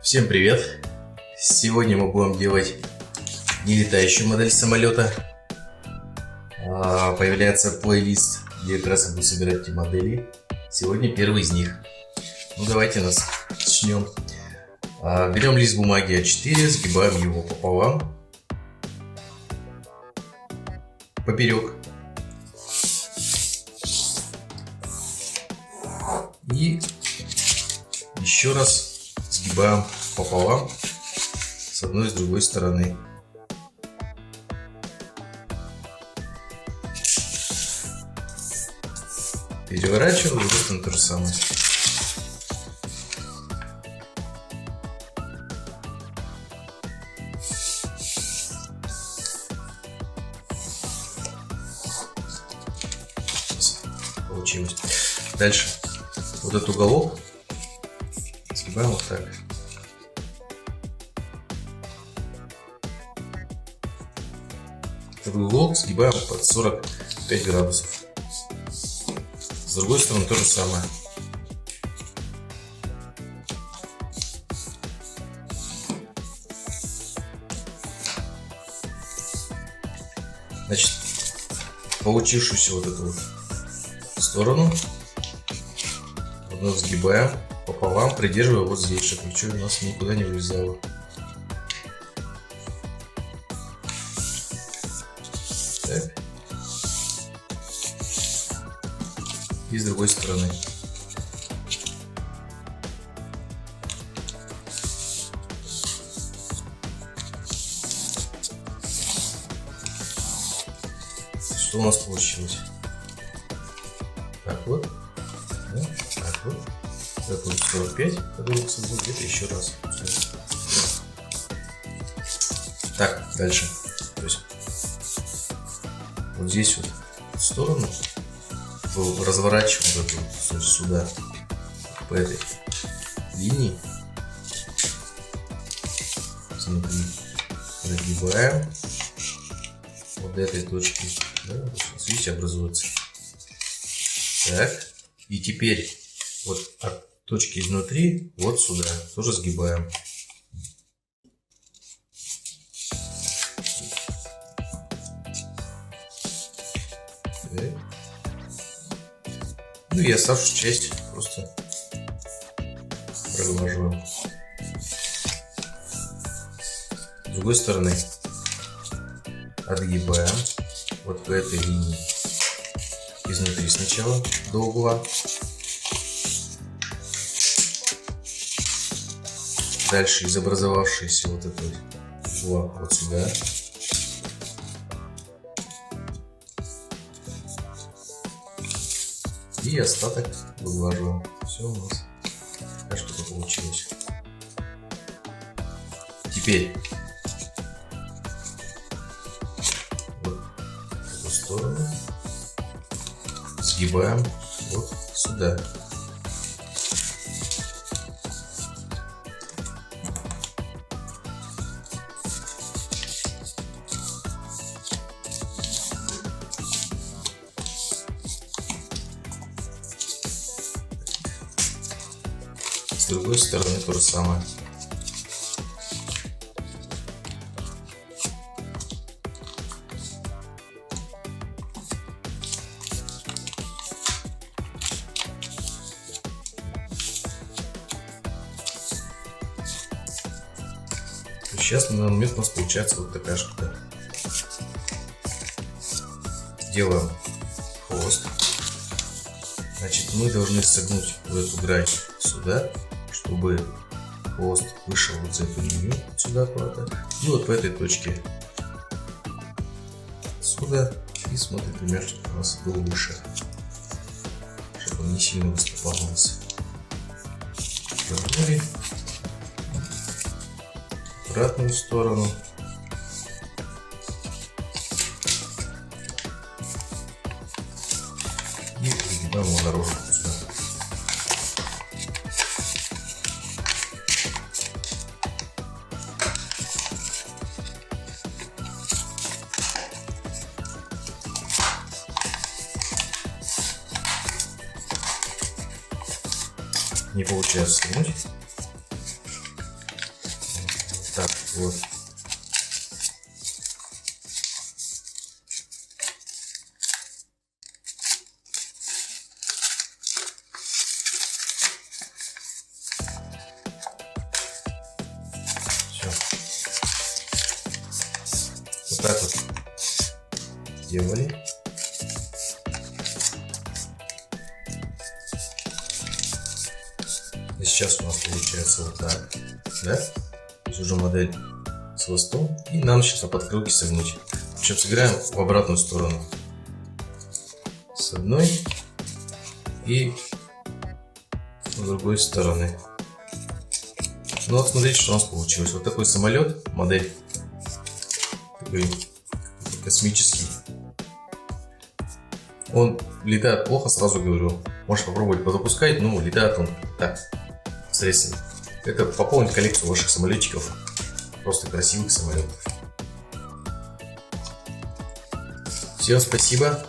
Всем привет! Сегодня мы будем делать нелетающую модель самолета. Появляется плейлист, где как раз я буду собирать эти модели. Сегодня первый из них. Ну давайте начнем. Берем лист бумаги А4, сгибаем его пополам, поперек. И еще раз сгибаем пополам с одной и с другой стороны. Переворачиваем, и вот то же самое. Получилось. Дальше вот этот уголок сгибаем вот так. Этот уголок сгибаем под 45 градусов. С другой стороны то же самое. Значит, получившуюся вот эту вот сторону вновь сгибаем пополам, придерживая вот здесь, чтобы ничего у нас никуда не вылезало. Так. И с другой стороны. Что у нас получилось? Так вот. Да, так вот. Это будет 45, подумался, где-то еще раз. Так, дальше. То есть вот здесь вот в сторону разворачиваем эту сюда, по этой линии. Смотри, прогибаем вот до этой точки. Да, видите, образуется. Так, и теперь вот от точки изнутри вот сюда тоже сгибаем. Так. Ну и оставшуюся часть просто проглаживаем. С другой стороны отгибаем вот по этой линии изнутри сначала до угла. Дальше из образовавшейся вот этого угла вот сюда. И остаток выглаживаем. Все у нас так что-то получилось. Теперь вот эту сторону сгибаем вот сюда. С другой стороны то же самое. Сейчас на данный момент у нас получается вот такая штука. Делаем хвост. Значит, мы должны согнуть вот эту грань сюда, чтобы хвост вышел вот за эту линию сюда куда-то. И вот по этой точке сюда. И смотрим примерно, чтобы у нас был выше, чтобы он не сильно выступал у нас. Вернули обратную сторону. И выгибаем его наружу сюда. Не получается согнуть. Вот. Все. Вот так вот сделали. И сейчас у нас получается вот так, да? То есть уже модель с хвостом. И нам сейчас на подкрылке согнуть. Причем сыграем в обратную сторону. С одной и с другой стороны. Ну вот смотрите, что у нас получилось. Вот такой самолет, модель. Такой космический. Он летает плохо, сразу говорю. Можешь попробовать позапускать, но летает он так, средственно. Это пополнит коллекцию ваших самолетиков. Просто красивых самолетов. Всем спасибо.